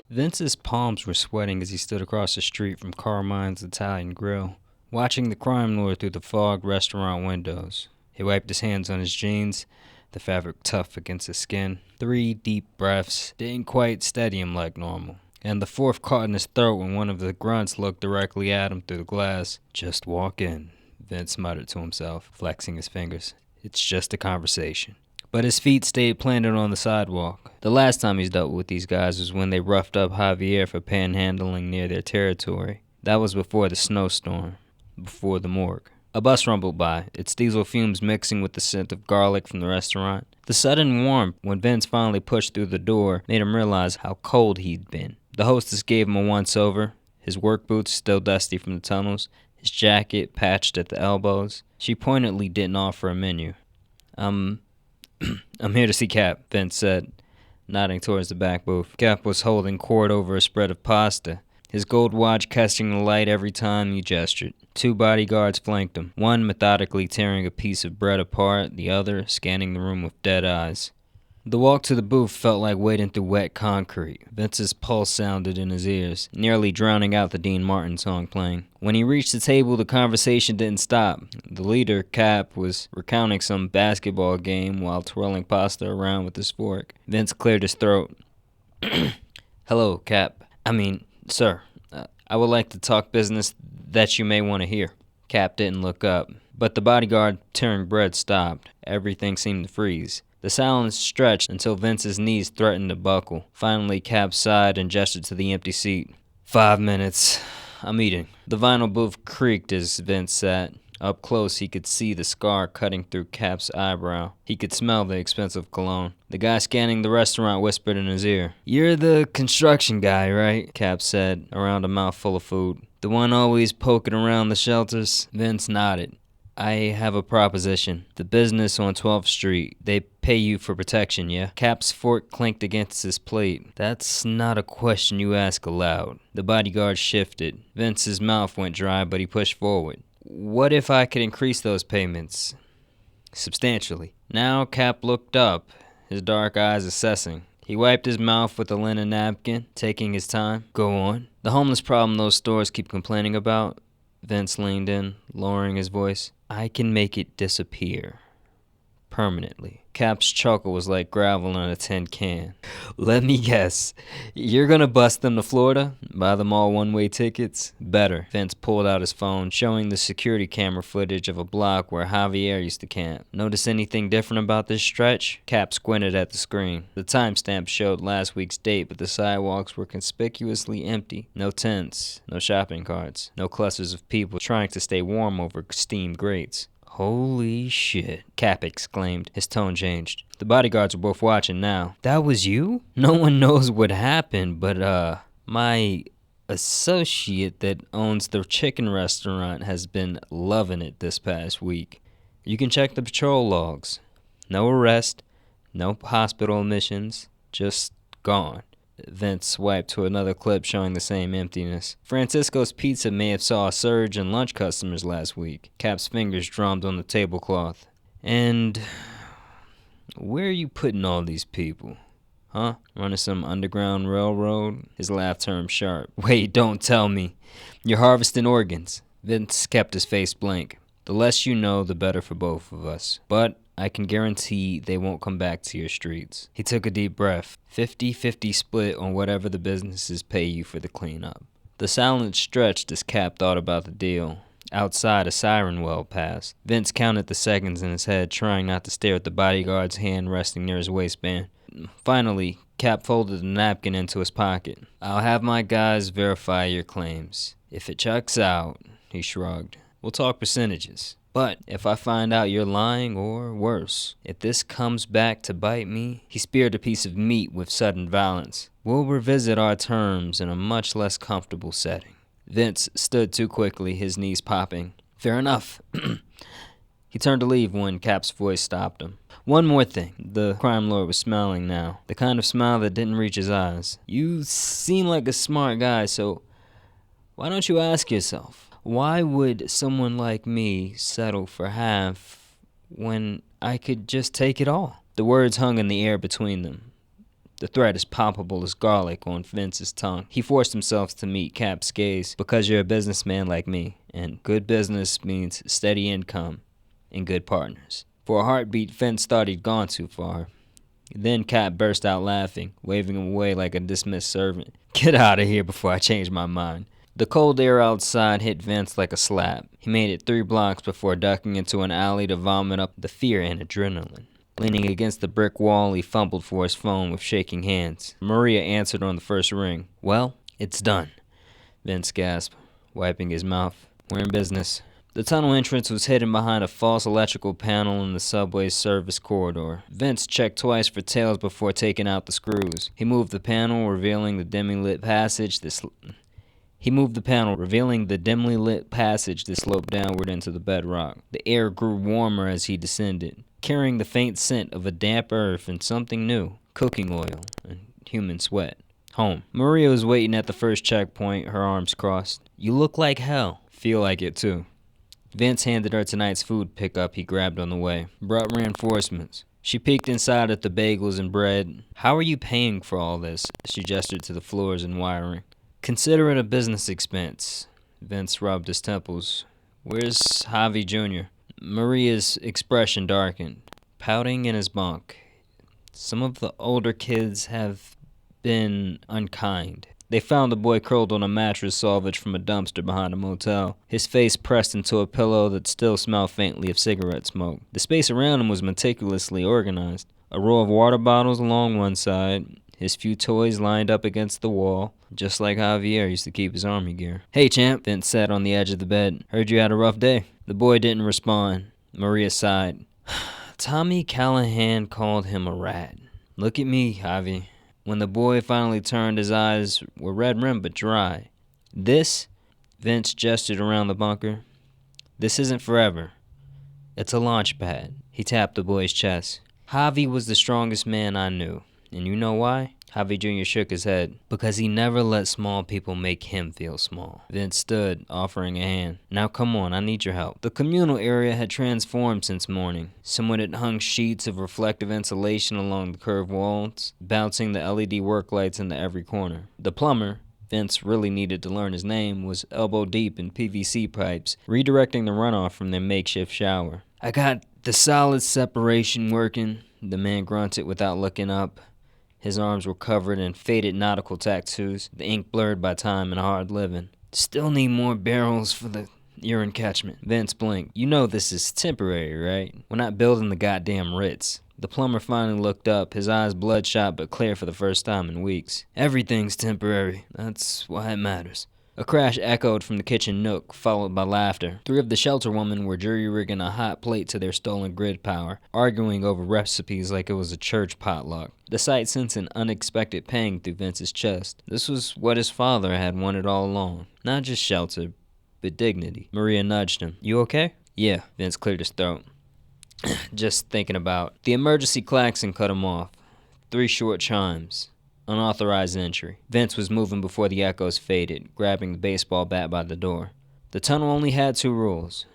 Vince's palms were sweating as he stood across the street from Carmine's Italian Grill, watching the crime lord through the fogged restaurant windows. He wiped his hands on his jeans, the fabric tough against his skin. 3 deep breaths didn't quite steady him like normal, and the fourth caught in his throat when one of the grunts looked directly at him through the glass. "Just walk in," Vince muttered to himself, flexing his fingers. "It's just a conversation." But his feet stayed planted on the sidewalk. The last time he's dealt with these guys was when they roughed up Javier for panhandling near their territory. That was before the snowstorm, before the morgue. A bus rumbled by, its diesel fumes mixing with the scent of garlic from the restaurant. The sudden warmth when Vince finally pushed through the door made him realize how cold he'd been. The hostess gave him a once-over, his work boots still dusty from the tunnels, his jacket patched at the elbows. She pointedly didn't offer a menu. I'm here to see Cap," Vince said, nodding towards the back booth. Cap was holding court over a spread of pasta, his gold watch catching the light every time he gestured. 2 bodyguards flanked him, one methodically tearing a piece of bread apart, the other scanning the room with dead eyes. The walk to the booth felt like wading through wet concrete. Vince's pulse sounded in his ears, nearly drowning out the Dean Martin song playing. When he reached the table, the conversation didn't stop. The leader, Cap, was recounting some basketball game while twirling pasta around with his fork. Vince cleared his throat. "Hello, Cap. Sir. I would like to talk business that you may want to hear." Cap didn't look up, but the bodyguard tearing bread stopped. Everything seemed to freeze. The silence stretched until Vince's knees threatened to buckle. Finally, Cap sighed and gestured to the empty seat. 5 minutes. I'm eating." The vinyl booth creaked as Vince sat. Up close, he could see the scar cutting through Cap's eyebrow. He could smell the expensive cologne. The guy scanning the restaurant whispered in his ear. "You're the construction guy, right?" Cap said, around a mouthful of food. "The one always poking around the shelters?" Vince nodded. "I have a proposition. The business on 12th Street. They pay you for protection, yeah?" Cap's fork clinked against his plate. "That's not a question you ask aloud." The bodyguard shifted. Vince's mouth went dry, but he pushed forward. "What if I could increase those payments? Substantially." Now Cap looked up, his dark eyes assessing. He wiped his mouth with a linen napkin, taking his time. "Go on." "The homeless problem those stores keep complaining about." Vince leaned in, lowering his voice. "I can make it disappear. Permanently." Cap's chuckle was like gravel in a tin can. "Let me guess. You're gonna bust them to Florida? Buy them all one-way tickets?" "Better." Vince pulled out his phone, showing the security camera footage of a block where Javier used to camp. "Notice anything different about this stretch?" Cap squinted at the screen. The timestamp showed last week's date, but the sidewalks were conspicuously empty. No tents, no shopping carts, no clusters of people trying to stay warm over steam grates. "Holy shit," Cap exclaimed. His tone changed. The bodyguards were both watching now. "That was you? No one knows what happened, but my associate that owns the chicken restaurant has been loving it this past week. You can check the patrol logs. No arrest, no hospital admissions, just gone." Vince swiped to another clip showing the same emptiness. "Francisco's Pizza may have saw a surge in lunch customers last week." Cap's fingers drummed on the tablecloth. "And where are you putting all these people? Huh? Running some underground railroad?" His laugh turned sharp. "Wait, don't tell me. You're harvesting organs." Vince kept his face blank. "The less you know, the better for both of us. But I can guarantee they won't come back to your streets." He took a deep breath. 50-50 split on whatever the businesses pay you for the cleanup. The silence stretched as Cap thought about the deal. Outside, a siren welled past. Vince counted the seconds in his head, trying not to stare at the bodyguard's hand resting near his waistband. Finally, Cap folded the napkin into his pocket. "I'll have my guys verify your claims. If it checks out," he shrugged, "we'll talk percentages. But if I find out you're lying, or worse, if this comes back to bite me," he speared a piece of meat with sudden violence, "we'll revisit our terms in a much less comfortable setting." Vince stood too quickly, his knees popping. "Fair enough." He turned to leave when Cap's voice stopped him. "One more thing." The crime lord was smiling now, the kind of smile that didn't reach his eyes. "You seem like a smart guy, so why don't you ask yourself, why would someone like me settle for half when I could just take it all?" The words hung in the air between them. The threat is palpable as garlic on Vince's tongue. He forced himself to meet Cap's gaze. Because you're a businessman like me, and good business means steady income and good partners. For a heartbeat, Vince thought he'd gone too far. Then Cap burst out laughing, waving him away like a dismissed servant. Get out of here before I change my mind. The cold air outside hit Vince like a slap. He made it 3 blocks before ducking into an alley to vomit up the fear and adrenaline. Leaning against the brick wall, he fumbled for his phone with shaking hands. Maria answered on the first ring. Well, it's done, Vince gasped, wiping his mouth. We're in business. The tunnel entrance was hidden behind a false electrical panel in the subway's service corridor. Vince checked twice for tails before taking out the screws. He moved the panel, revealing the dimly lit passage that sloped downward into the bedrock. The air grew warmer as he descended, carrying the faint scent of a damp earth and something new, cooking oil and human sweat. Home. Maria was waiting at the first checkpoint, her arms crossed. You look like hell. Feel like it too. Vince handed her tonight's food pickup he grabbed on the way. Brought reinforcements. She peeked inside at the bagels and bread. How are you paying for all this? She gestured to the floors and wiring. Consider it a business expense. Vince rubbed his temples. Where's Javi Jr.? Maria's expression darkened, pouting in his bunk. Some of the older kids have been unkind. They found the boy curled on a mattress salvaged from a dumpster behind a motel, his face pressed into a pillow that still smelled faintly of cigarette smoke. The space around him was meticulously organized. A row of water bottles along one side, his few toys lined up against the wall, just like Javier used to keep his army gear. Hey, champ, Vince sat on the edge of the bed. Heard you had a rough day. The boy didn't respond. Maria sighed. Tommy Callahan called him a rat. Look at me, Javi. When the boy finally turned, his eyes were red-rimmed but dry. This, Vince gestured around the bunker, this isn't forever. It's a launch pad. He tapped the boy's chest. Javi was the strongest man I knew. And you know why? Javi Jr. shook his head. Because he never let small people make him feel small. Vince stood, offering a hand. Now come on, I need your help. The communal area had transformed since morning. Someone had hung sheets of reflective insulation along the curved walls, bouncing the LED work lights into every corner. The plumber, Vince really needed to learn his name, was elbow deep in PVC pipes, redirecting the runoff from their makeshift shower. I got the solid separation working, the man grunted without looking up. His arms were covered in faded nautical tattoos, the ink blurred by time and hard living. Still need more barrels for the urine catchment. Vince blinked. You know this is temporary, right? We're not building the goddamn Ritz. The plumber finally looked up, his eyes bloodshot but clear for the first time in weeks. Everything's temporary. That's why it matters. A crash echoed from the kitchen nook, followed by laughter. 3 of the shelter women were jury-rigging a hot plate to their stolen grid power, arguing over recipes like it was a church potluck. The sight sent an unexpected pang through Vince's chest. This was what his father had wanted all along. Not just shelter, but dignity. Maria nudged him. You okay? Yeah, Vince cleared his throat. Just thinking about. The emergency klaxon cut him off. 3 short chimes. Unauthorized entry. Vince was moving before the echoes faded, grabbing the baseball bat by the door. The tunnel only had 2 rules.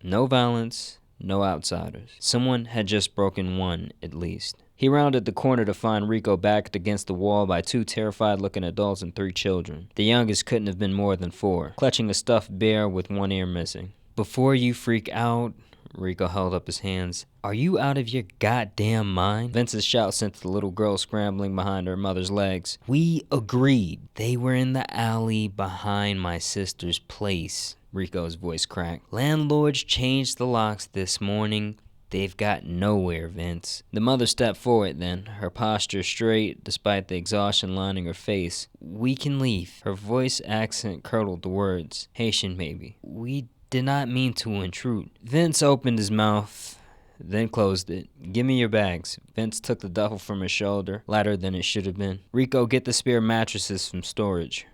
No violence, no outsiders. Someone had just broken one, at least. He rounded the corner to find Rico backed against the wall by 2 terrified-looking adults and 3 children. The youngest couldn't have been more than 4, clutching a stuffed bear with one ear missing. Before you freak out, Rico held up his hands. Are you out of your goddamn mind? Vince's shout sent the little girl scrambling behind her mother's legs. We agreed. They were in the alley behind my sister's place. Rico's voice cracked. Landlords changed the locks this morning. They've got nowhere, Vince. The mother stepped forward then, her posture straight despite the exhaustion lining her face. We can leave. Her voice accent curdled the words. Haitian maybe. We did not mean to intrude. Vince opened his mouth, then closed it. Give me your bags. Vince took the duffel from his shoulder, lighter than it should have been. Rico, get the spare mattresses from storage.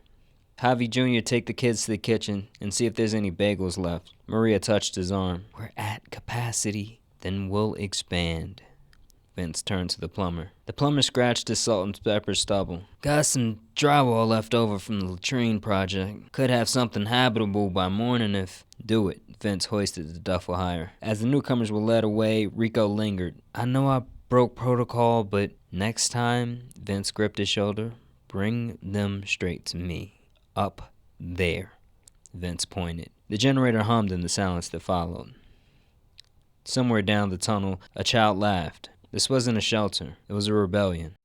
Javi Jr., take the kids to the kitchen and see if there's any bagels left. Maria touched his arm. We're at capacity, then we'll expand. Vince turned to the plumber. The plumber scratched his salt and pepper stubble. Got some drywall left over from the latrine project. Could have something habitable by morning if... Do it. Vince hoisted the duffel higher. As the newcomers were led away, Rico lingered. I know I broke protocol, but next time, Vince gripped his shoulder, bring them straight to me. Up there. Vince pointed. The generator hummed in the silence that followed. Somewhere down the tunnel, a child laughed. This wasn't a shelter. It was a rebellion.